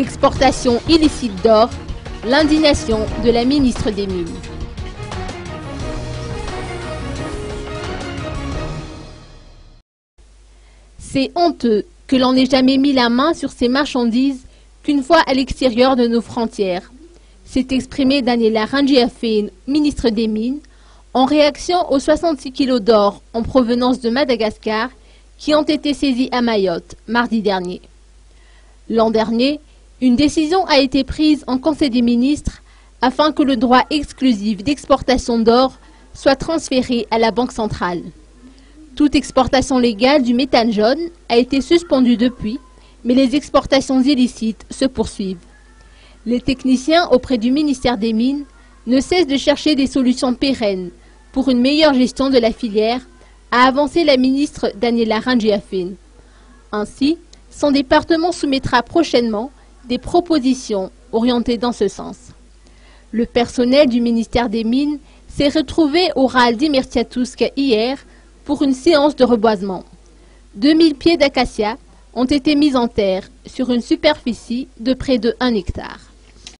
Exportation illicite d'or, l'indignation de la ministre des Mines. C'est honteux que l'on n'ait jamais mis la main sur ces marchandises qu'une fois à l'extérieur de nos frontières, s'est exprimé Daniela Randjiafene, ministre des Mines, en réaction aux 66 kilos d'or en provenance de Madagascar qui ont été saisis à Mayotte mardi dernier. L'an dernier, une décision a été prise en Conseil des ministres afin que le droit exclusif d'exportation d'or soit transféré à la Banque centrale. Toute exportation légale du méthane jaune a été suspendue depuis, mais les exportations illicites se poursuivent. Les techniciens auprès du ministère des Mines ne cessent de chercher des solutions pérennes pour une meilleure gestion de la filière, a avancé la ministre Daniela Randjiafene. Ainsi, son département soumettra prochainement des propositions orientées dans ce sens. Le personnel du ministère des Mines s'est retrouvé au RAL d'Immertiatuska hier pour une séance de reboisement. 2000 pieds d'acacia ont été mis en terre sur une superficie de près de 1 hectare.